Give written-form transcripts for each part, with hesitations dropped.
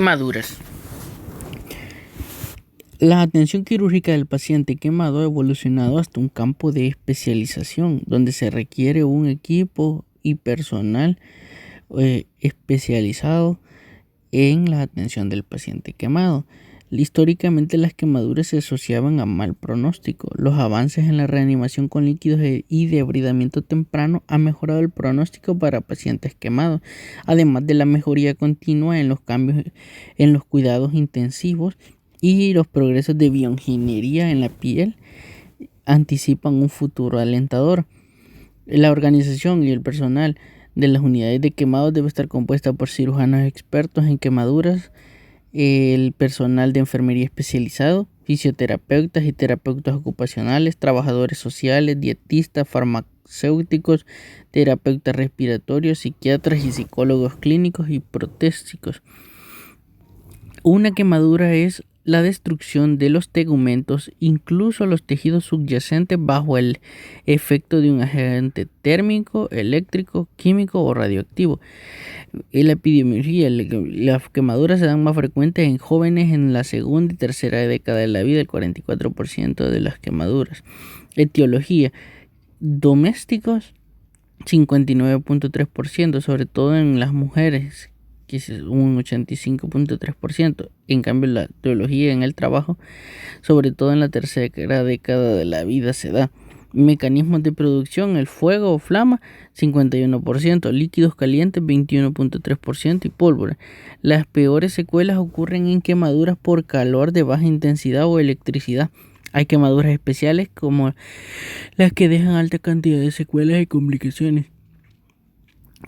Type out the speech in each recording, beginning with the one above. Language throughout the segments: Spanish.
Quemaduras. La atención quirúrgica del paciente quemado ha evolucionado hasta un campo de especialización, donde se requiere un equipo y personal especializado en la atención del paciente quemado. Históricamente las quemaduras se asociaban a mal pronóstico. Los avances en la reanimación con líquidos y debridamiento temprano han mejorado el pronóstico para pacientes quemados, además de la mejoría continua en los cambios en los cuidados intensivos y los progresos de bioingeniería en la piel anticipan un futuro alentador. La organización y el personal de las unidades de quemados debe estar compuesta por cirujanos expertos en quemaduras, el personal de enfermería especializado, fisioterapeutas y terapeutas ocupacionales, trabajadores sociales, dietistas, farmacéuticos, terapeutas respiratorios, psiquiatras y psicólogos clínicos y protésicos. Una quemadura es la destrucción de los tegumentos, incluso los tejidos subyacentes, bajo el efecto de un agente térmico, eléctrico, químico o radioactivo. En la epidemiología, las quemaduras se dan más frecuentes en jóvenes en la segunda y tercera década de la vida, el 44% de las quemaduras. Etiología: domésticos, 59.3%, sobre todo en las mujeres, que es un 85.3%. En cambio, la etiología en el trabajo, sobre todo en la tercera década de la vida, se da. Mecanismos de producción: el fuego o flama, 51%, líquidos calientes, 21.3% y pólvora. Las peores secuelas ocurren en quemaduras por calor de baja intensidad o electricidad. Hay quemaduras especiales como las que dejan alta cantidad de secuelas y complicaciones.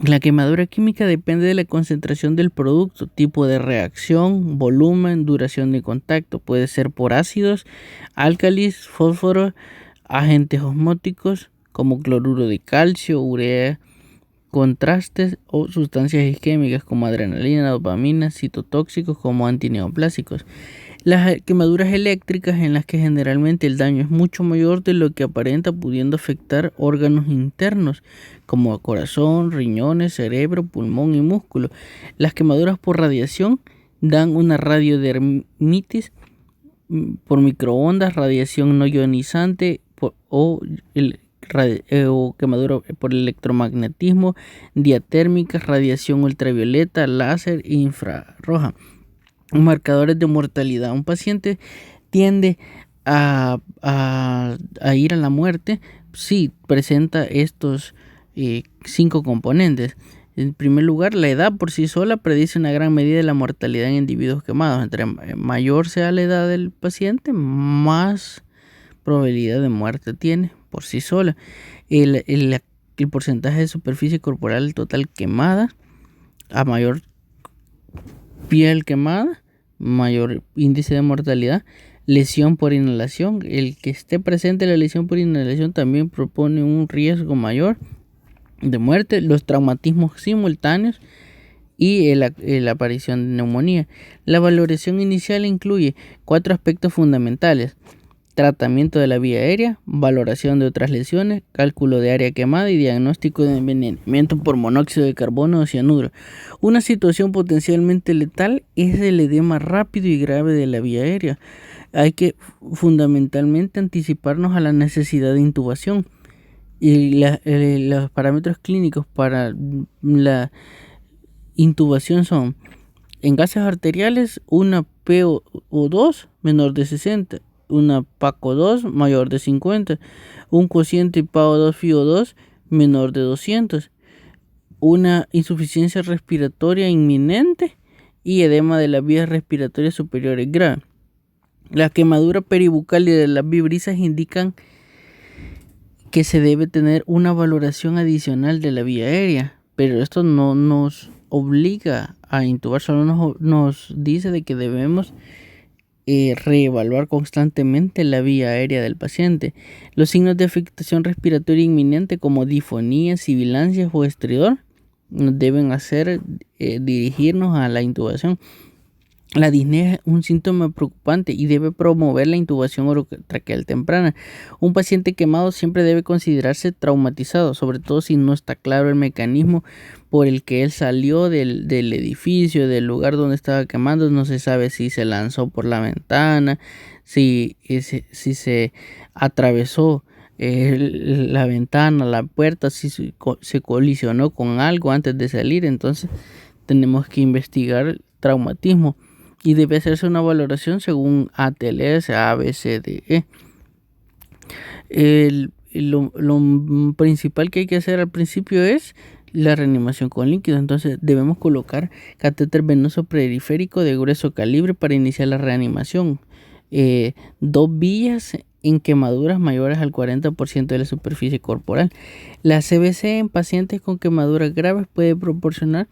La quemadura química depende de la concentración del producto, tipo de reacción, volumen, duración de contacto. Puede ser por ácidos, álcalis, fósforo, agentes osmóticos como cloruro de calcio, urea, contrastes o sustancias isquémicas como adrenalina, dopamina, citotóxicos como antineoplásicos. Las quemaduras eléctricas, en las que generalmente el daño es mucho mayor de lo que aparenta, pudiendo afectar órganos internos como corazón, riñones, cerebro, pulmón y músculo. Las quemaduras por radiación dan una radiodermitis por microondas, radiación no ionizante o quemadura por electromagnetismo, diatérmicas, radiación ultravioleta, láser e infrarroja. Marcadores de mortalidad: un paciente tiende a ir a la muerte si presenta estos 5 componentes. En primer lugar, la edad por sí sola predice una gran medida de la mortalidad en individuos quemados. Entre mayor sea la edad del paciente, más probabilidad de muerte tiene por sí sola. El porcentaje de superficie corporal total quemada: a mayor piel quemada, mayor índice de mortalidad. Lesión por inhalación: el que esté presente la lesión por inhalación también propone un riesgo mayor de muerte. Los traumatismos simultáneos y la aparición de neumonía. La valoración inicial incluye 4 aspectos fundamentales: tratamiento de la vía aérea, valoración de otras lesiones, cálculo de área quemada y diagnóstico de envenenamiento por monóxido de carbono o cianuro. Una situación potencialmente letal es el edema rápido y grave de la vía aérea. Hay que fundamentalmente anticiparnos a la necesidad de intubación. Y los parámetros clínicos para la intubación son: en gases arteriales, una PO2 menor de 60, una PaCO2 mayor de 50, un cociente PaO2-FiO2 menor de 200, una insuficiencia respiratoria inminente y edema de las vías respiratorias superiores grave. La quemadura peribucal y de las vibrisas indican que se debe tener una valoración adicional de la vía aérea, pero esto no nos obliga a intubar, solo nos dice de que debemos reevaluar constantemente la vía aérea del paciente. Los signos de afectación respiratoria inminente como difonía, sibilancias o estridor nos deben hacer dirigirnos a la intubación. La disnea es un síntoma preocupante y debe promover la intubación orotraqueal temprana. Un paciente quemado siempre debe considerarse traumatizado, sobre todo si no está claro el mecanismo por el que él salió del edificio, del lugar donde estaba quemando. No se sabe si se lanzó por la ventana, si se atravesó la ventana, la puerta, si se colisionó con algo antes de salir. Entonces tenemos que investigar traumatismo y debe hacerse una valoración según ATLS, A, B, C, D, E. Lo principal que hay que hacer al principio es la reanimación con líquido. Entonces debemos colocar catéter venoso periférico de grueso calibre para iniciar la reanimación. 2 vías en quemaduras mayores al 40% de la superficie corporal. La CBC en pacientes con quemaduras graves puede proporcionar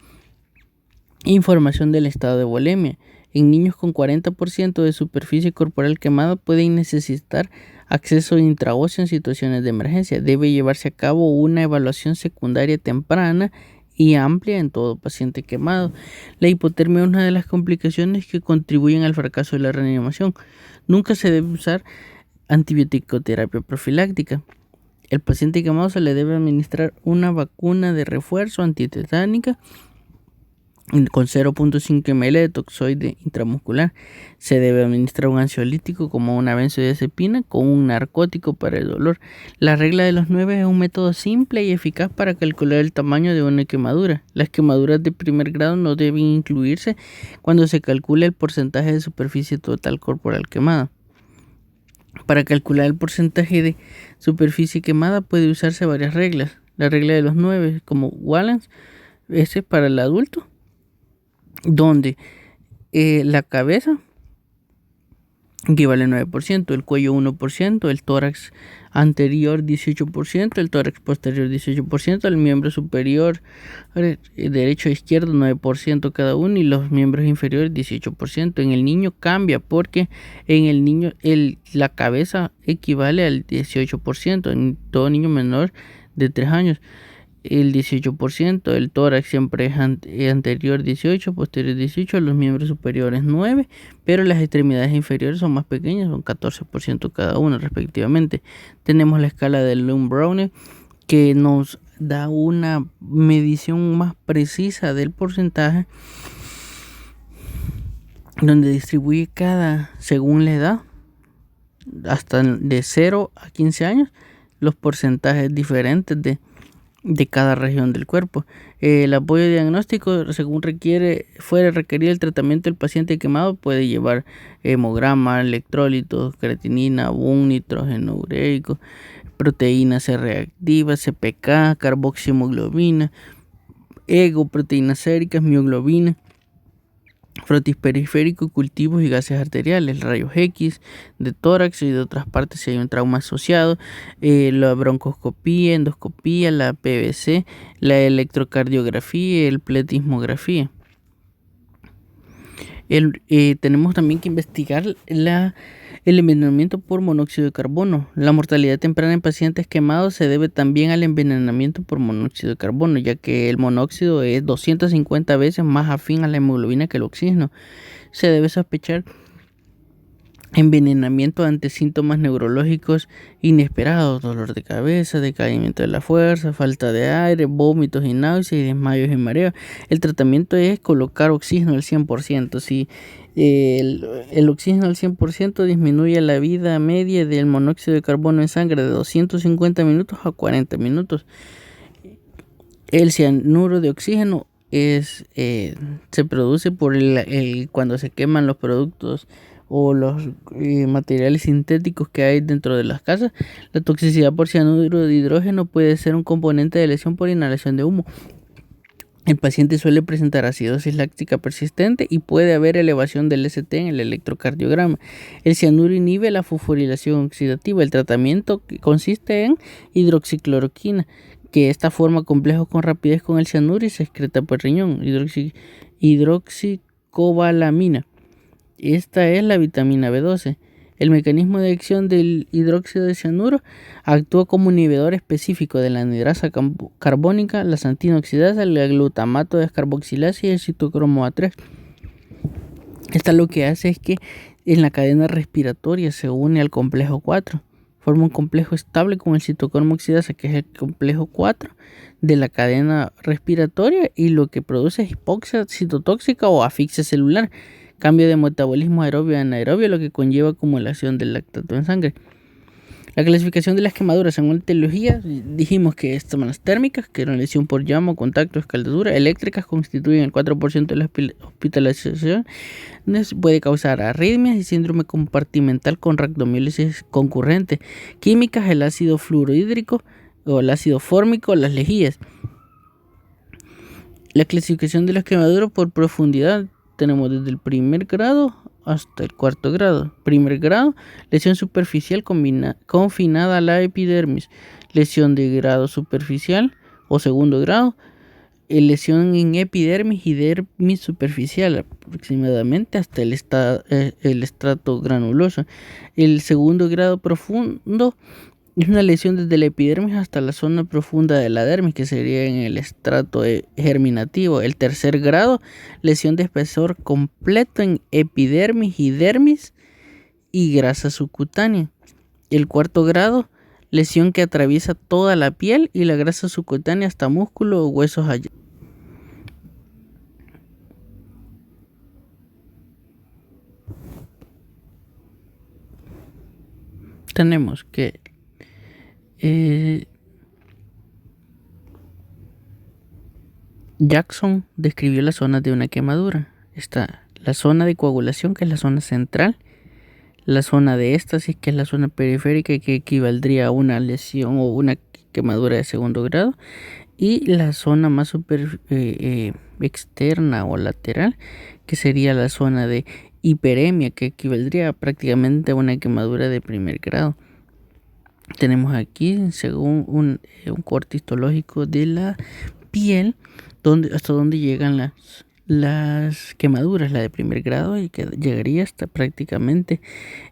información del estado de volemia. En niños con 40% de superficie corporal quemada pueden necesitar acceso intraóseo en situaciones de emergencia. Debe llevarse a cabo una evaluación secundaria temprana y amplia en todo paciente quemado. La hipotermia es una de las complicaciones que contribuyen al fracaso de la reanimación. Nunca se debe usar antibiótico-terapia profiláctica. El paciente quemado se le debe administrar una vacuna de refuerzo antitetánica con 0.5 ml de toxoide intramuscular. Se debe administrar un ansiolítico como una benzodiazepina con un narcótico para el dolor. La regla de los 9 es un método simple y eficaz para calcular el tamaño de una quemadura. Las quemaduras de primer grado no deben incluirse cuando se calcule el porcentaje de superficie total corporal quemada. Para calcular el porcentaje de superficie quemada puede usarse varias reglas. La regla de los 9 como Wallace, ese es para el adulto, donde la cabeza equivale al 9%, el cuello 1%, el tórax anterior 18%, el tórax posterior 18%, el miembro superior derecho e izquierdo 9% cada uno y los miembros inferiores 18%. En el niño cambia porque en el niño la cabeza equivale al 18%, en todo niño menor de 3 años. El 18%, el tórax siempre es anterior 18, posterior 18, los miembros superiores 9, pero las extremidades inferiores son más pequeñas, son 14% cada uno respectivamente. Tenemos la escala de Lund-Browne que nos da una medición más precisa del porcentaje, donde distribuye según la edad, hasta de 0 a 15 años, los porcentajes diferentes de cada región del cuerpo. El apoyo diagnóstico, según fuera requerido el tratamiento del paciente quemado, puede llevar hemograma, electrolitos, creatinina, BUN, nitrógeno ureico, proteína C reactiva, CPK, carboxiemoglobina, EGO, proteínas séricas, mioglobina, frotis periférico, cultivos y gases arteriales, rayos X de tórax y de otras partes si hay un trauma asociado, la broncoscopía, endoscopía, la PVC, la electrocardiografía, el pletismografía. Tenemos también que investigar el envenenamiento por monóxido de carbono. La mortalidad temprana en pacientes quemados se debe también al envenenamiento por monóxido de carbono, ya que el monóxido es 250 veces más afín a la hemoglobina que el oxígeno. Se debe sospechar envenenamiento ante síntomas neurológicos inesperados, dolor de cabeza, decaimiento de la fuerza, falta de aire, vómitos y náuseas y desmayos y mareos. El tratamiento es colocar oxígeno al 100%. Si el oxígeno al 100% disminuye la vida media del monóxido de carbono en sangre de 250 minutos a 40 minutos. El cianuro de oxígeno se produce por cuando se queman los productos o los materiales sintéticos que hay dentro de las casas. La toxicidad por cianuro de hidrógeno puede ser un componente de lesión por inhalación de humo. El paciente suele presentar acidosis láctica persistente y puede haber elevación del ST en el electrocardiograma. El cianuro inhibe la fosforilación oxidativa. El tratamiento consiste en hidroxicloroquina, que esta forma complejos con rapidez con el cianuro y se excreta por riñón. Hidroxicobalamina. Esta es la vitamina B12. El mecanismo de acción del hidróxido de cianuro actúa como inhibidor específico de la anhidrasa carbónica, la santina oxidasa, el glutamato descarboxilasa y el citocromo A3. Esta lo que hace es que en la cadena respiratoria se une al complejo 4. Forma un complejo estable con el citocromo oxidasa, que es el complejo 4 de la cadena respiratoria, y lo que produce es hipoxia citotóxica o asfixia celular, cambio de metabolismo aerobio a anaerobio, lo que conlleva acumulación del lactato en sangre. La clasificación de las quemaduras según la etiología, dijimos que estas son las térmicas, que eran lesión por llama, contacto, escaldadura. Eléctricas constituyen el 4% de la hospitalización. Puede causar arritmias y síndrome compartimental con rhabdomiólisis concurrente. Químicas, el ácido fluorhídrico o el ácido fórmico, las lejías. La clasificación de las quemaduras por profundidad, tenemos desde el primer grado hasta el cuarto grado. Primer grado, lesión superficial confinada a la epidermis. Lesión de grado superficial o segundo grado, lesión en epidermis y dermis superficial, aproximadamente hasta el estrato granuloso. El segundo grado profundo es una lesión desde la epidermis hasta la zona profunda de la dermis, que sería en el estrato germinativo. El tercer grado, lesión de espesor completo en epidermis y dermis y grasa subcutánea. El cuarto grado, lesión que atraviesa toda la piel y la grasa subcutánea hasta músculo o huesos allá. Tenemos que Jackson describió las zonas de una quemadura. Está la zona de coagulación, que es la zona central, la zona de éstasis, que es la zona periférica, que equivaldría a una lesión o una quemadura de segundo grado, y la zona más externa o lateral, que sería la zona de hiperemia, que equivaldría prácticamente a una quemadura de primer grado. Tenemos aquí, según un corte histológico de la piel, hasta donde llegan las quemaduras, la de primer grado, y que llegaría hasta prácticamente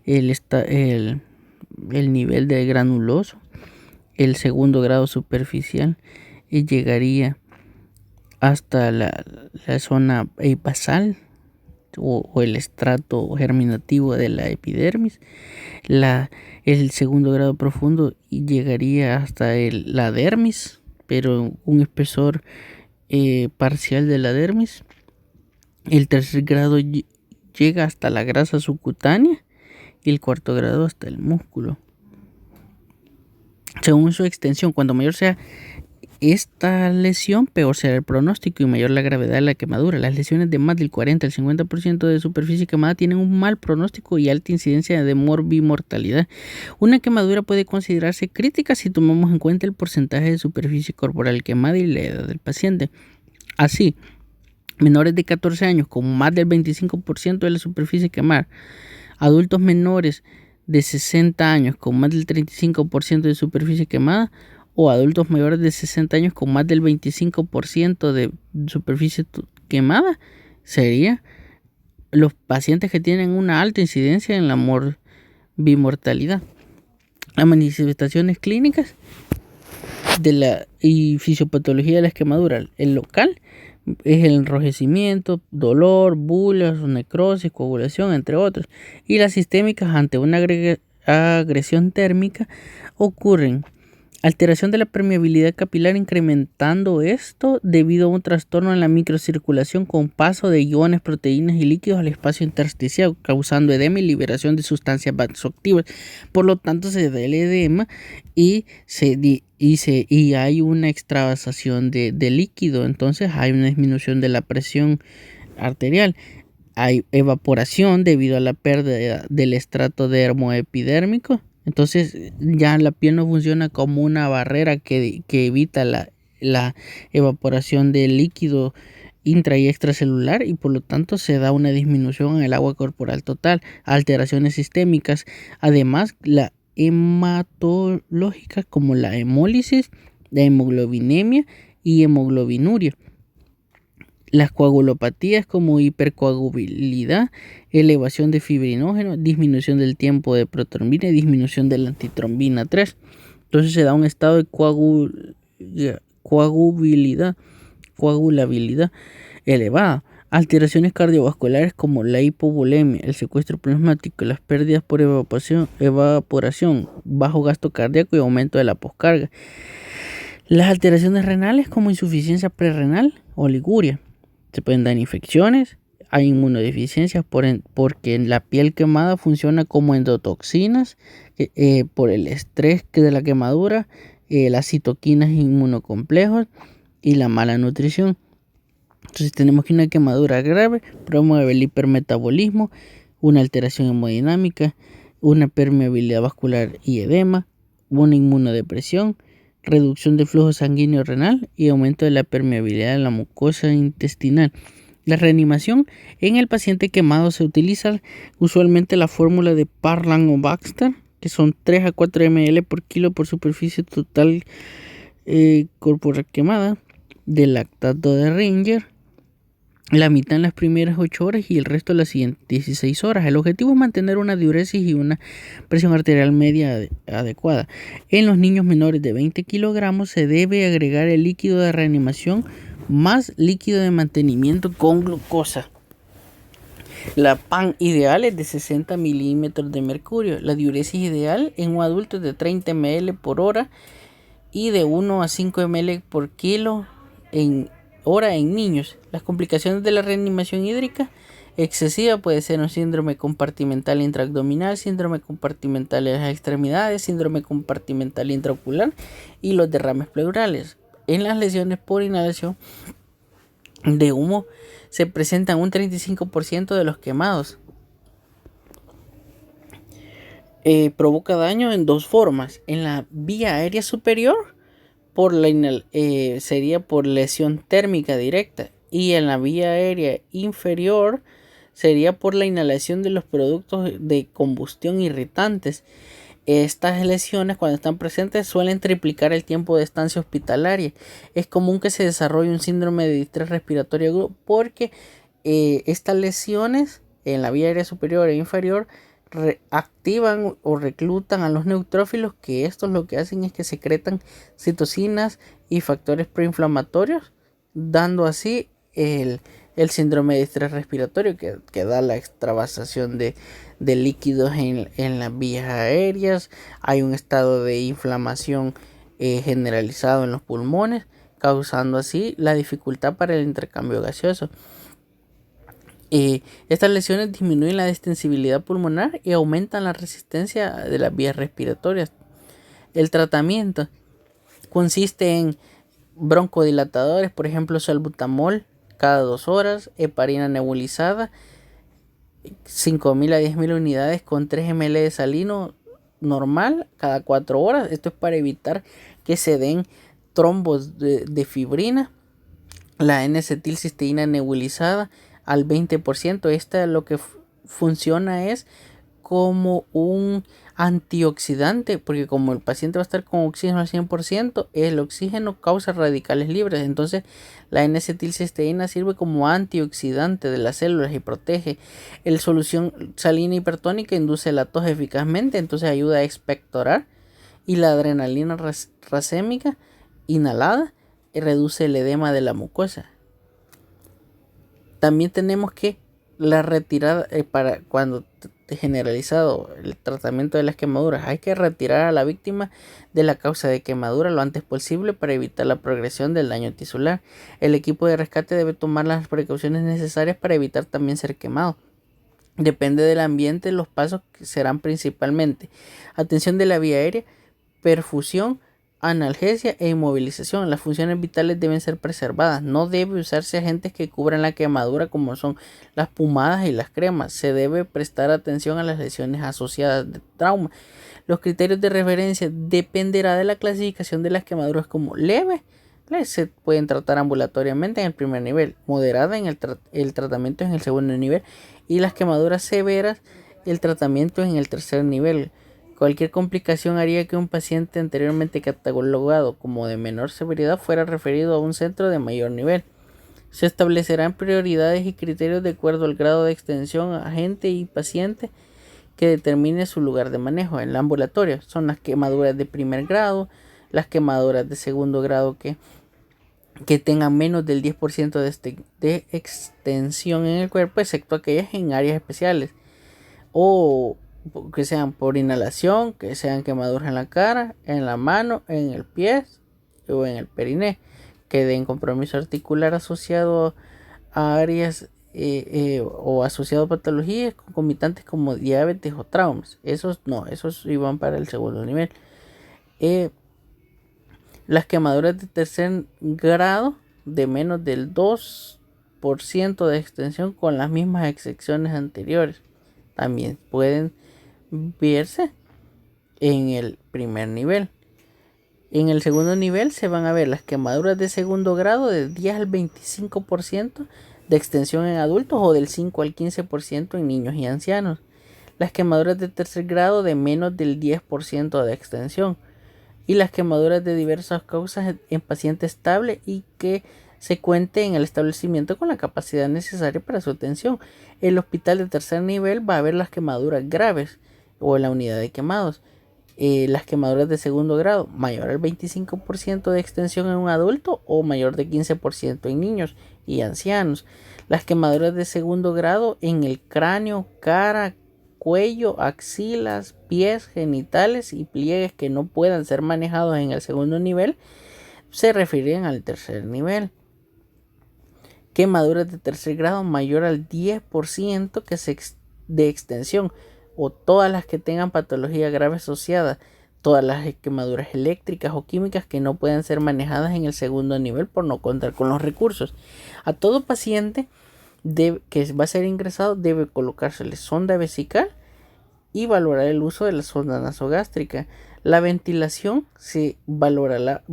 el nivel de granuloso. El segundo grado superficial y llegaría hasta la zona basal o el estrato germinativo de la epidermis. El segundo grado profundo llegaría hasta la dermis, pero un espesor parcial de la dermis. El tercer grado llega hasta la grasa subcutánea y el cuarto grado hasta el músculo. Según su extensión, cuanto mayor sea esta lesión, peor será el pronóstico y mayor la gravedad de la quemadura. Las lesiones de más del 40 al 50% de superficie quemada tienen un mal pronóstico y alta incidencia de morbimortalidad. Una quemadura puede considerarse crítica si tomamos en cuenta el porcentaje de superficie corporal quemada y la edad del paciente. Así, menores de 14 años con más del 25% de la superficie quemada, adultos menores de 60 años con más del 35% de superficie quemada, o adultos mayores de 60 años con más del 25% de superficie quemada, serían los pacientes que tienen una alta incidencia en la morbimortalidad. Las manifestaciones clínicas y fisiopatología de las quemaduras: el local es el enrojecimiento, dolor, bulas, necrosis, coagulación, entre otros. Y las sistémicas, ante una agresión térmica, ocurren alteración de la permeabilidad capilar, incrementando esto debido a un trastorno en la microcirculación con paso de iones, proteínas y líquidos al espacio intersticial, causando edema y liberación de sustancias vasoactivas. Por lo tanto, se da el edema y hay una extravasación de líquido. Entonces hay una disminución de la presión arterial. Hay evaporación debido a la pérdida del estrato dermoepidérmico. Entonces ya la piel no funciona como una barrera que evita la evaporación del líquido intra y extracelular, y por lo tanto se da una disminución en el agua corporal total. Alteraciones sistémicas, además la hematológica, como la hemólisis, la hemoglobinemia y hemoglobinuria. Las coagulopatías, como hipercoagulabilidad, elevación de fibrinógeno, disminución del tiempo de protrombina y disminución de la antitrombina 3. Entonces se da un estado de coagulabilidad elevada, Alteraciones cardiovasculares como la hipovolemia, el secuestro plasmático, las pérdidas por evaporación, bajo gasto cardíaco y aumento de la poscarga. Las alteraciones renales como insuficiencia prerrenal o liguria. Se pueden dar infecciones, hay inmunodeficiencias porque la piel quemada funciona como endotoxinas por el estrés de la quemadura, las citoquinas inmunocomplejos y la mala nutrición. Entonces tenemos que una quemadura grave promueve el hipermetabolismo, una alteración hemodinámica, una permeabilidad vascular y edema, una inmunodepresión, reducción del flujo sanguíneo renal y aumento de la permeabilidad de la mucosa intestinal. La reanimación en el paciente quemado se utiliza usualmente la fórmula de Parland o Baxter, que son 3 a 4 ml por kilo por superficie total corporal quemada, de lactato de Ringer, la mitad en las primeras 8 horas y el resto en las siguientes 16 horas. El objetivo es mantener una diuresis y una presión arterial media adecuada. En los niños menores de 20 kilogramos se debe agregar el líquido de reanimación más líquido de mantenimiento con glucosa. La PAN ideal es de 60 milímetros de mercurio. La diuresis ideal en un adulto es de 30 ml por hora y de 1 a 5 ml por kilo en hora en niños. Las complicaciones de la reanimación hídrica excesiva puede ser un síndrome compartimental intraabdominal, síndrome compartimental de las extremidades, síndrome compartimental intraocular y los derrames pleurales. En las lesiones por inhalación de humo se presentan un 35% de los quemados. Provoca daño en dos formas. En la vía aérea superior sería por lesión térmica directa, y en la vía aérea inferior sería por la inhalación de los productos de combustión irritantes. Estas lesiones, cuando están presentes, suelen triplicar el tiempo de estancia hospitalaria. Es común que se desarrolle un síndrome de distrés respiratorio agudo porque estas lesiones en la vía aérea superior e inferior activan o reclutan a los neutrófilos, que estos lo que hacen es que secretan citocinas y factores proinflamatorios, dando así el síndrome de distrés respiratorio que da la extravasación de líquidos en las vías aéreas. Hay un estado de inflamación generalizado en los pulmones, causando así la dificultad para el intercambio gaseoso. Estas lesiones disminuyen la distensibilidad pulmonar y aumentan la resistencia de las vías respiratorias. El tratamiento consiste en broncodilatadores, por ejemplo salbutamol cada 2 horas, heparina nebulizada 5.000 a 10.000 unidades con 3 ml de salino normal cada 4 horas. Esto es para evitar que se den trombos de fibrina. La N-acetilcisteína nebulizada al 20%. Esta lo que funciona es como un antioxidante, porque como el paciente va a estar con oxígeno al 100%, el oxígeno causa radicales libres. Entonces la N-acetilcisteína sirve como antioxidante de las células y protege. La solución salina hipertónica induce la tos eficazmente, entonces ayuda a expectorar. Y la adrenalina racémica inhalada reduce el edema de la mucosa. También tenemos que la retirada para cuando generalizado el tratamiento de las quemaduras, hay que retirar a la víctima de la causa de quemadura lo antes posible para evitar la progresión del daño tisular. El equipo de rescate debe tomar las precauciones necesarias para evitar también ser quemado. Depende del ambiente, los pasos serán principalmente atención de la vía aérea, perfusión, analgesia e inmovilización. Las funciones vitales deben ser preservadas. No debe usarse agentes que cubran la quemadura como son las pomadas y las cremas. Se debe prestar atención a las lesiones asociadas de trauma. Los criterios de referencia dependerá de la clasificación de las quemaduras como leve. Se pueden tratar ambulatoriamente en el primer nivel, moderada en el tratamiento en el segundo nivel, y las quemaduras severas el tratamiento en el tercer nivel. Cualquier complicación haría que un paciente anteriormente catalogado como de menor severidad fuera referido a un centro de mayor nivel. Se establecerán prioridades y criterios de acuerdo al grado de extensión, agente y paciente que determine su lugar de manejo. En el ambulatorio son las quemaduras de primer grado, las quemaduras de segundo grado que que tengan menos del 10% de extensión en el cuerpo, excepto aquellas en áreas especiales, o que sean por inhalación, que sean quemaduras en la cara, en la mano, en el pie o en el periné, que den compromiso articular asociado a áreas o asociado a patologías concomitantes como diabetes o traumas. Esos no, esos iban para el segundo nivel. Las quemaduras de tercer grado de menos del 2% de extensión con las mismas excepciones anteriores también pueden verse en el primer nivel. En el segundo nivel se van a ver las quemaduras de segundo grado del 10 al 25% de extensión en adultos o del 5 al 15% en niños y ancianos. Las quemaduras de tercer grado de menos del 10% de extensión. Y las quemaduras de diversas causas en paciente estable y que se cuente en el establecimiento con la capacidad necesaria para su atención. El hospital de tercer nivel va a ver las quemaduras graves o en la unidad de quemados. Las quemaduras de segundo grado, mayor al 25% de extensión en un adulto o mayor de 15% en niños y ancianos. Las quemaduras de segundo grado en el cráneo, cara, cuello, axilas, pies, genitales y pliegues que no puedan ser manejados en el segundo nivel se refieren al tercer nivel. Quemaduras de tercer grado mayor al 10% de extensión o todas las que tengan patología grave asociada, todas las quemaduras eléctricas o químicas que no puedan ser manejadas en el segundo nivel por no contar con los recursos. A todo paciente que va a ser ingresado debe colocársele sonda vesical y valorar el uso de la sonda nasogástrica. La ventilación se valorará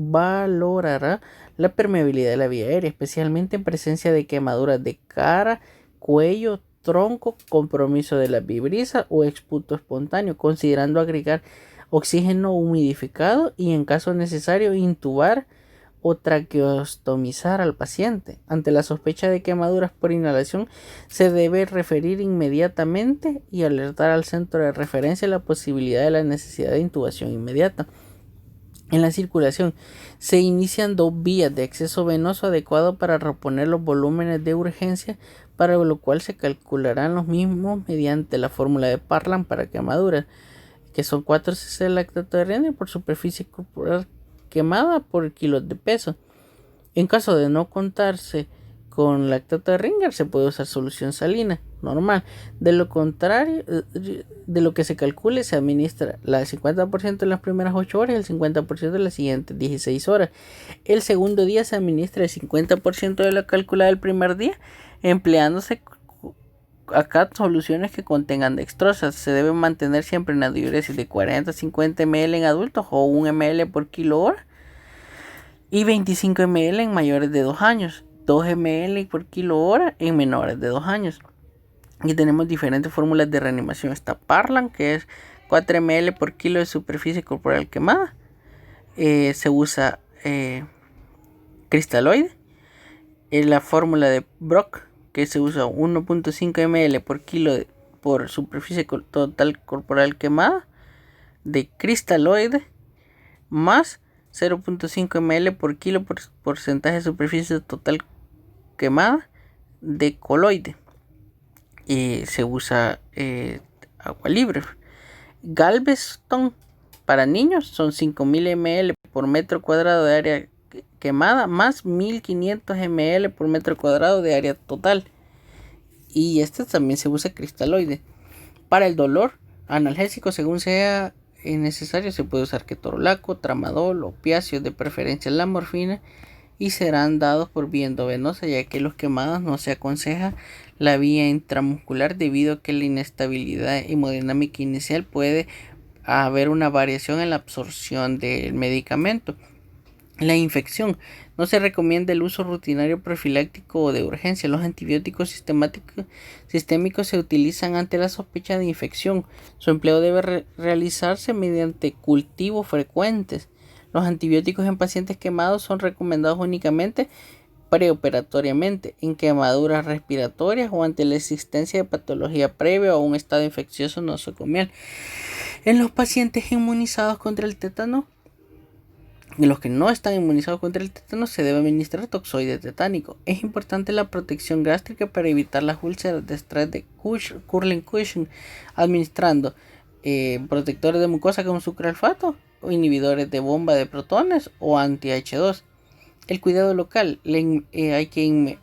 la permeabilidad de la vía aérea, especialmente en presencia de quemaduras de cara, cuello, tronco, compromiso de la vibrisa o exputo espontáneo, considerando agregar oxígeno humidificado y en caso necesario intubar o traqueostomizar al paciente. Ante la sospecha de quemaduras por inhalación, se debe referir inmediatamente y alertar al centro de referencia la posibilidad de la necesidad de intubación inmediata. En la circulación se inician dos vías de acceso venoso adecuado para reponer los volúmenes de urgencia, para lo cual se calcularán los mismos mediante la fórmula de Parlan para quemaduras, que son 4 cc de lactato de Ringer por superficie corporal quemada por kilos de peso. En caso de no contarse con lactato de Ringer, se puede usar solución salina normal. De lo contrario, de lo que se calcule, se administra el 50% en las primeras 8 horas y el 50% en las siguientes 16 horas. El segundo día se administra el 50% de la calculada del primer día, empleándose acá soluciones que contengan dextrosa. Se debe mantener siempre una diuresis de 40 a 50 ml en adultos o 1 ml por kilo hora y 25 ml en mayores de 2 años, 2 ml por kilo hora en menores de 2 años. Y tenemos diferentes fórmulas de reanimación. Está Parlan, que es 4 ml por kilo de superficie corporal quemada. Se usa cristaloide. La fórmula de Brock, que se usa 1.5 ml por kilo por superficie total corporal quemada de cristaloide, más 0.5 ml por kilo por porcentaje de superficie total quemada de coloide. Se usa agua libre. Galveston para niños son 5.000 ml por metro cuadrado de área quemada más 1.500 ml por metro cuadrado de área total. Y este también se usa cristaloide. Para el dolor analgésico, según sea necesario, se puede usar ketorolaco, tramadol, opiáceos, de preferencia la morfina, y serán dados por vía endovenosa, ya que los quemados no se aconseja la vía intramuscular debido a que la inestabilidad hemodinámica inicial puede haber una variación en la absorción del medicamento. La infección. No se recomienda el uso rutinario profiláctico o de urgencia. Los antibióticos sistémicos se utilizan ante la sospecha de infección. Su empleo debe realizarse mediante cultivos frecuentes. Los antibióticos en pacientes quemados son recomendados únicamente preoperatoriamente, en quemaduras respiratorias o ante la existencia de patología previa o un estado infeccioso nosocomial. En los pacientes inmunizados contra el tétano, En los que no están inmunizados contra el tétano se debe administrar toxoide tetánico. Es importante la protección gástrica para evitar las úlceras de estrés de Curlin-Cushing, administrando protectores de mucosa como sucralfato o inhibidores de bomba de protones o anti-H2. El cuidado local, hay que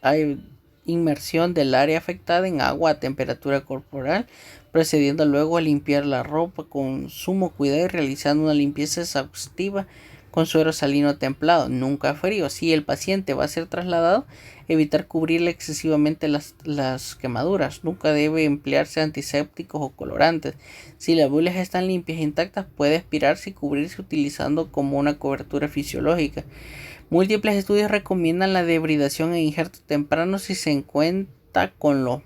hay inmersión del área afectada en agua a temperatura corporal, procediendo luego a limpiar la ropa con sumo cuidado y realizando una limpieza exhaustiva con suero salino templado, nunca frío. Si el paciente va a ser trasladado, evitar cubrirle excesivamente las quemaduras. Nunca debe emplearse antisépticos o colorantes. Si las bulas están limpias e intactas, puede aspirarse y cubrirse utilizando como una cobertura fisiológica. Múltiples estudios recomiendan la debridación en injertos tempranos si se cuenta con los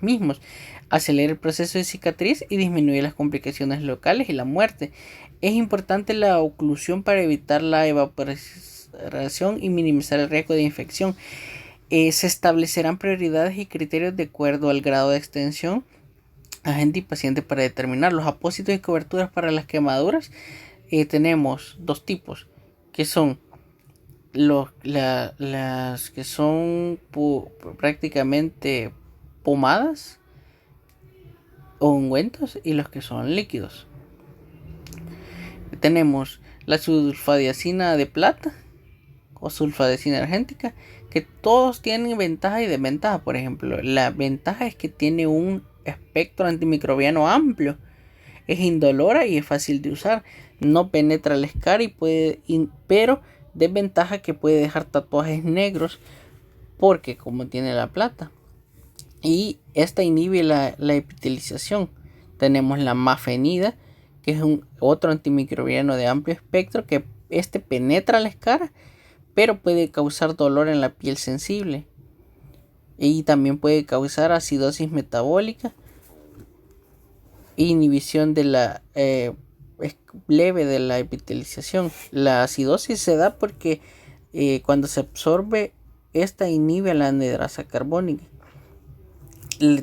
mismos. Acelera el proceso de cicatriz y disminuye las complicaciones locales y la muerte. Es importante la oclusión para evitar la evaporación y minimizar el riesgo de infección. Se establecerán prioridades y criterios de acuerdo al grado de extensión, agente y paciente para determinar los apósitos y coberturas para las quemaduras. Tenemos dos tipos, que son las que son prácticamente pomadas o ungüentos y los que son líquidos. Tenemos la sulfadiazina de plata o sulfadiazina argéntica, que todos tienen ventajas y desventajas. Por ejemplo, la ventaja es que tiene un espectro antimicrobiano amplio, es indolora y es fácil de usar, no penetra el escar pero desventaja que puede dejar tatuajes negros porque como tiene la plata. Y esta inhibe la epitelización. Tenemos la mafenida, que es otro antimicrobiano de amplio espectro, que penetra la escara, pero puede causar dolor en la piel sensible. Y también puede causar acidosis metabólica e inhibición de la leve de la epitelización. La acidosis se da porque cuando se absorbe, esta inhibe la anhidrasa carbónica.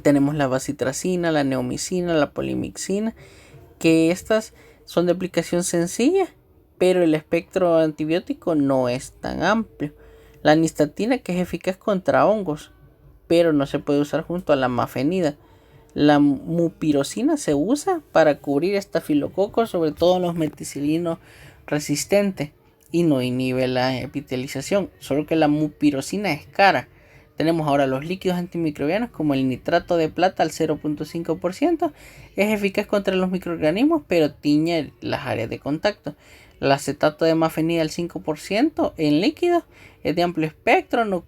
Tenemos la bacitracina, la neomicina, la polimixina, que estas son de aplicación sencilla, pero el espectro antibiótico no es tan amplio. La nistatina, que es eficaz contra hongos, pero no se puede usar junto a la mafenida. La mupirocina se usa para cubrir estafilococos, sobre todo los meticilinos resistentes, y no inhibe la epitelización, solo que la mupirocina es cara. Tenemos ahora los líquidos antimicrobianos como el nitrato de plata al 0.5%. Es eficaz contra los microorganismos, pero tiñe las áreas de contacto. El acetato de mafenida al 5% en líquido es de amplio espectro, no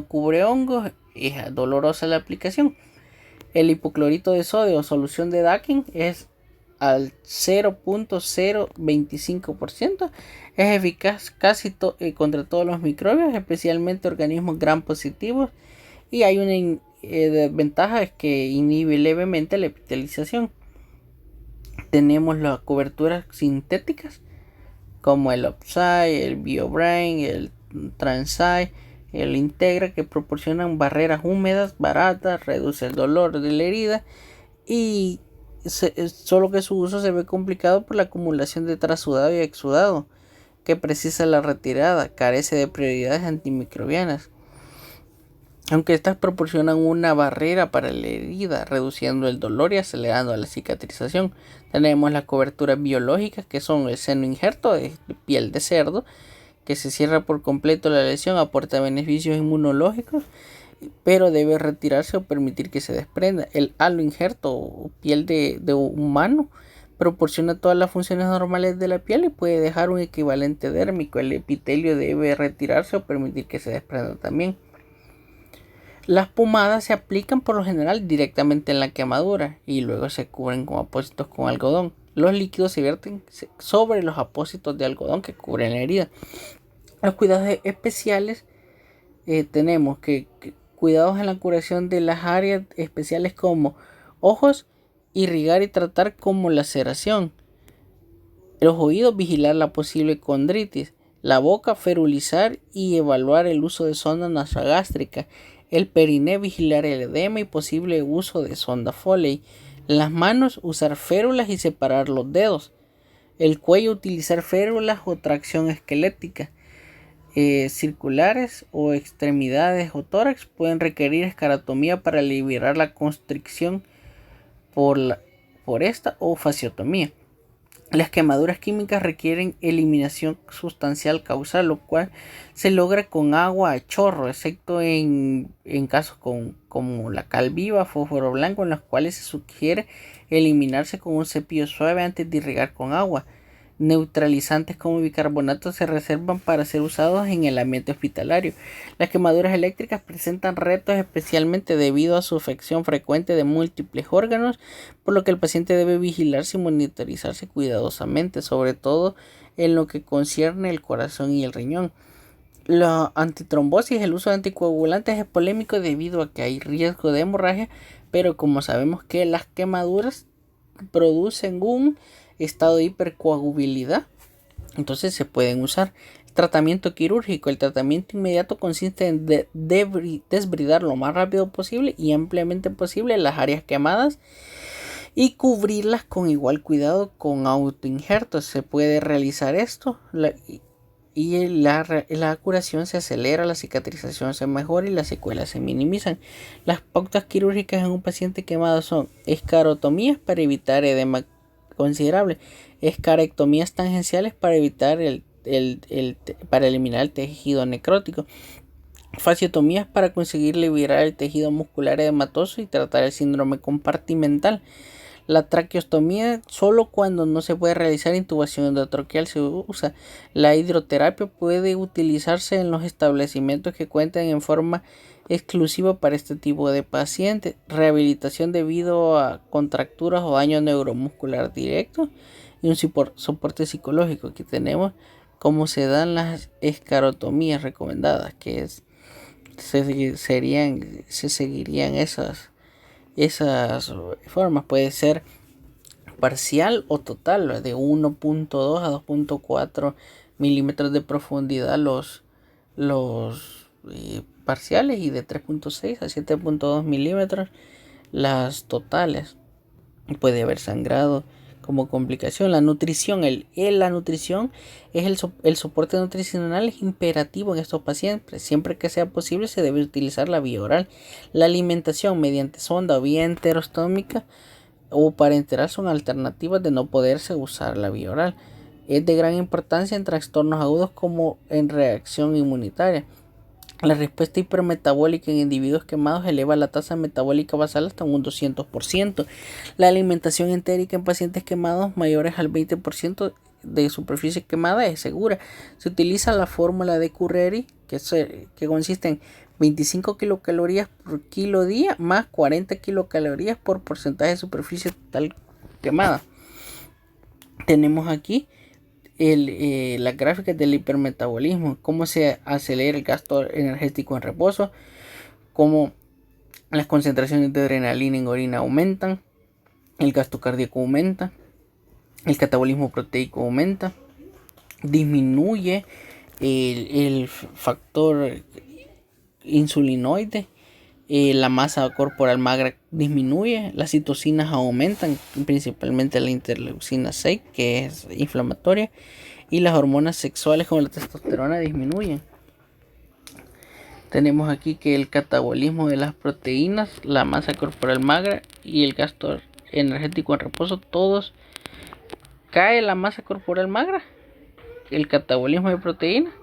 cubre hongos, es dolorosa la aplicación. El hipoclorito de sodio o solución de Dakin es al 0.025%. Es eficaz casi contra todos los microbios, especialmente organismos gram positivos. Y hay una desventaja, es que inhibe levemente la epitelización. Tenemos las coberturas sintéticas como el Opsai, el BioBrain, el Transai, el Integra, que proporcionan barreras húmedas, baratas, reduce el dolor de la herida y solo que su uso se ve complicado por la acumulación de trasudado y exudado que precisa la retirada, carece de prioridades antimicrobianas. Aunque estas proporcionan una barrera para la herida, reduciendo el dolor y acelerando la cicatrización. Tenemos las coberturas biológicas, que son el seno injerto de piel de cerdo, que se cierra por completo la lesión, aporta beneficios inmunológicos, pero debe retirarse o permitir que se desprenda. El halo injerto o piel de humano proporciona todas las funciones normales de la piel y puede dejar un equivalente dérmico. El epitelio debe retirarse o permitir que se desprenda también. Las pomadas se aplican por lo general directamente en la quemadura y luego se cubren con apósitos con algodón. Los líquidos se vierten sobre los apósitos de algodón que cubren la herida. Los cuidados especiales, tenemos que cuidados en la curación de las áreas especiales como ojos, irrigar y tratar como laceración. Los oídos, vigilar la posible condritis. La boca, ferulizar y evaluar el uso de sonda nasogástrica. El periné, vigilar el edema y posible uso de sonda Foley. Las manos, usar férulas y separar los dedos. El cuello, utilizar férulas o tracción esquelética. Circulares o extremidades o tórax pueden requerir escarotomía para liberar la constricción por esta o fasciotomía. Las quemaduras químicas requieren eliminación sustancial causal, lo cual se logra con agua a chorro, excepto en casos como la cal viva, fósforo blanco, en los cuales se sugiere eliminarse con un cepillo suave antes de irrigar con agua. Neutralizantes como bicarbonato se reservan para ser usados en el ambiente hospitalario. Las quemaduras eléctricas presentan retos especialmente debido a su afección frecuente de múltiples órganos, por lo que el paciente debe vigilarse y monitorizarse cuidadosamente, sobre todo en lo que concierne el corazón y el riñón. La antitrombosis, el uso de anticoagulantes, es polémico debido a que hay riesgo de hemorragia, pero como sabemos que las quemaduras producen un estado de hipercoagulabilidad, entonces se pueden usar. Tratamiento quirúrgico. El tratamiento inmediato consiste en desbridar lo más rápido posible y ampliamente posible las áreas quemadas y cubrirlas con igual cuidado con autoinjertos. Se puede realizar esto y la curación se acelera, la cicatrización se mejora y las secuelas se minimizan. Las pautas quirúrgicas en un paciente quemado son escarotomías para evitar edema considerable, escarectomías tangenciales para evitar para eliminar el tejido necrótico, fasciotomías para conseguir liberar el tejido muscular edematoso y tratar el síndrome compartimental. La traqueostomía, solo cuando no se puede realizar intubación endotraqueal se usa. La hidroterapia puede utilizarse en los establecimientos que cuentan en forma exclusiva para este tipo de pacientes. Rehabilitación debido a contracturas o daño neuromuscular directo y un soporte psicológico. Aquí tenemos cómo se dan las escarotomías recomendadas, que se seguirían esas formas. Puede ser parcial o total, de 1.2 a 2.4 milímetros de profundidad los parciales, y de 3.6 a 7.2 milímetros las totales. Puede haber sangrado como complicación. La nutrición, la nutrición es el soporte nutricional es imperativo en estos pacientes. Siempre que sea posible se debe utilizar la vía oral. La alimentación mediante sonda o vía enterostómica o parenteral son alternativas de no poderse usar la vía oral. Es de gran importancia en trastornos agudos como en reacción inmunitaria. La respuesta hipermetabólica en individuos quemados eleva la tasa metabólica basal hasta un 200%. La alimentación entérica en pacientes quemados mayores al 20% de superficie quemada es segura. Se utiliza la fórmula de Curreri, que consiste en 25 kilocalorías por kilo día más 40 kilocalorías por porcentaje de superficie total quemada. Tenemos aquí las gráficas del hipermetabolismo, cómo se acelera el gasto energético en reposo, cómo las concentraciones de adrenalina en orina aumentan, el gasto cardíaco aumenta, el catabolismo proteico aumenta, disminuye el factor insulinoide, la masa corporal magra disminuye, las citocinas aumentan, principalmente la interleucina 6, que es inflamatoria, y las hormonas sexuales como la testosterona disminuyen. Tenemos aquí que el catabolismo de las proteínas, la masa corporal magra y el gasto energético en reposo, todos cae la masa corporal magra, el catabolismo de proteínas,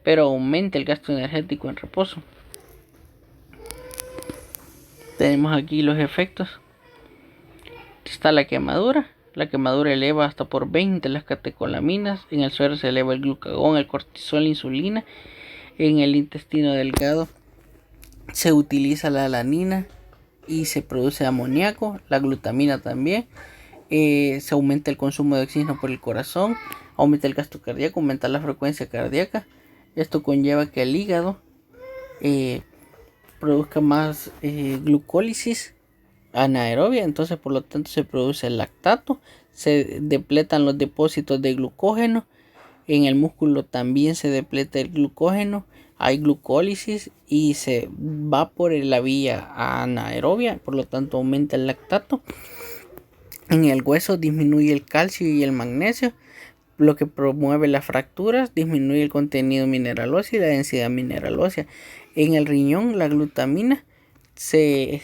pero aumenta el gasto energético en reposo. Tenemos aquí los efectos. Está la quemadura. La quemadura eleva hasta por 20 las catecolaminas. En el suero se eleva el glucagón, el cortisol, la insulina. En el intestino delgado se utiliza la alanina y se produce amoníaco, la glutamina también. Se aumenta el consumo de oxígeno por el corazón, aumenta el gasto cardíaco, aumenta la frecuencia cardíaca. Esto conlleva que el hígado produzca más glucólisis anaerobia, entonces por lo tanto se produce el lactato, se depletan los depósitos de glucógeno, en el músculo también se depleta el glucógeno, hay glucólisis y se va por la vía anaerobia, por lo tanto aumenta el lactato. En el hueso disminuye el calcio y el magnesio, lo que promueve las fracturas, disminuye el contenido mineral óseo y la densidad mineral ósea. En el riñón, la glutamina se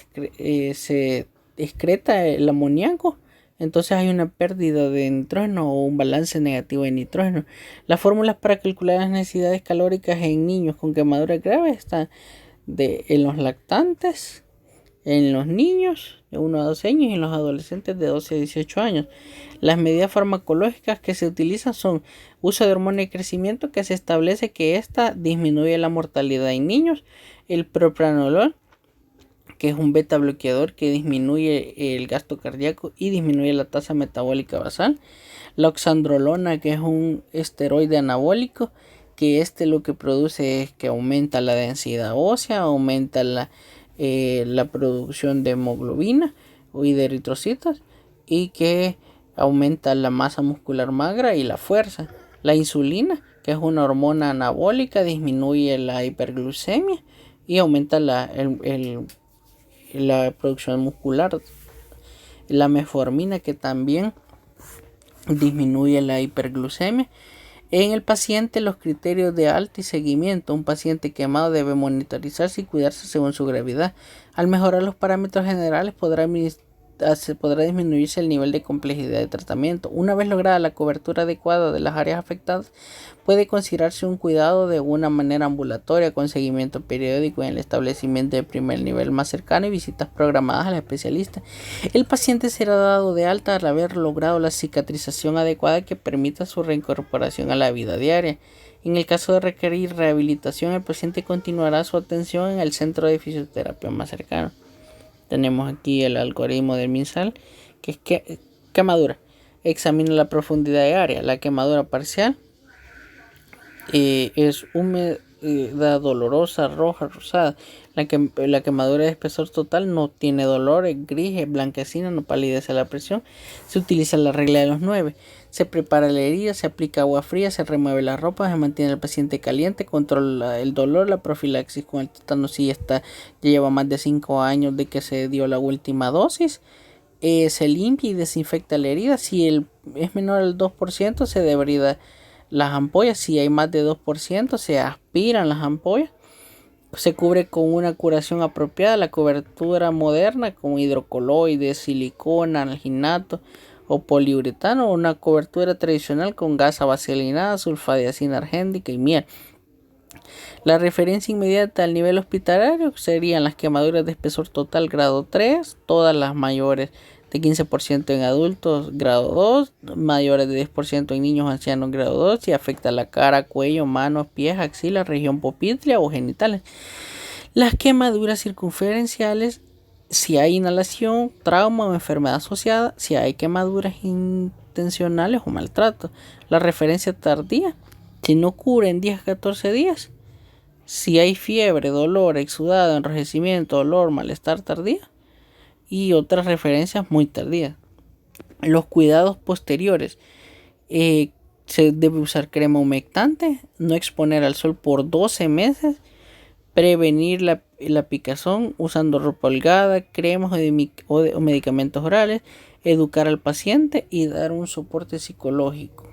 excreta el amoníaco, entonces hay una pérdida de nitrógeno o un balance negativo de nitrógeno. Las fórmulas para calcular las necesidades calóricas en niños con quemaduras graves están en los lactantes, en los niños de 1 a 12 años y en los adolescentes de 12 a 18 años. Las medidas farmacológicas que se utilizan son uso de hormona de crecimiento, que se establece que esta disminuye la mortalidad en niños, el propranolol, que es un beta bloqueador que disminuye el gasto cardíaco y disminuye la tasa metabólica basal, la oxandrolona, que es un esteroide anabólico, que lo que produce es que aumenta la densidad ósea, aumenta la producción de hemoglobina y de eritrocitos, y que aumenta la masa muscular magra y la fuerza. La insulina, que es una hormona anabólica, disminuye la hiperglucemia y aumenta la producción muscular. La metformina, que también disminuye la hiperglucemia. En el paciente, los criterios de alta y seguimiento. Un paciente quemado debe monitorizarse y cuidarse según su gravedad. Al mejorar los parámetros generales podrá disminuirse el nivel de complejidad de tratamiento. Una vez lograda la cobertura adecuada de las áreas afectadas, puede considerarse un cuidado de una manera ambulatoria con seguimiento periódico en el establecimiento de primer nivel más cercano y visitas programadas al especialista. El paciente será dado de alta al haber logrado la cicatrización adecuada que permita su reincorporación a la vida diaria. En el caso de requerir rehabilitación, el paciente continuará su atención en el centro de fisioterapia más cercano. Tenemos aquí el algoritmo del MinSal, que es quemadura. Examina la profundidad de área. La quemadura parcial es húmeda, dolorosa, roja, rosada. La quemadura de espesor total no tiene dolor, es gris, es blanquecina, no palidece a la presión. Se utiliza la regla de los 9. Se prepara la herida, se aplica agua fría, se remueve la ropa, se mantiene al paciente caliente, controla el dolor. La profilaxis con el tétano sí ya lleva más de 5 años de que se dio la última dosis. Se limpia y desinfecta la herida. Si es menor al 2%, se debrida las ampollas. Si hay más de 2%, se aspiran las ampollas. Se cubre con una curación apropiada. La cobertura moderna con hidrocoloides, silicona, alginato o poliuretano, o una cobertura tradicional con gasa vaselinada, sulfadiazina argénica y miel. La referencia inmediata al nivel hospitalario serían las quemaduras de espesor total grado 3, todas las mayores de 15% en adultos grado 2, mayores de 10% en niños ancianos grado 2, si afecta la cara, cuello, manos, pies, axilas, región popltea o genitales. Las quemaduras circunferenciales, si hay inhalación, trauma o enfermedad asociada, si hay quemaduras intencionales o maltrato. La referencia tardía, si no cura en 10 a 14 días. Si hay fiebre, dolor, exudado, enrojecimiento, dolor, malestar tardío. Y otras referencias muy tardías. Los cuidados posteriores. Se debe usar crema humectante, no exponer al sol por 12 meses, prevenir la picazón usando ropa holgada, cremas o medicamentos orales, educar al paciente y dar un soporte psicológico.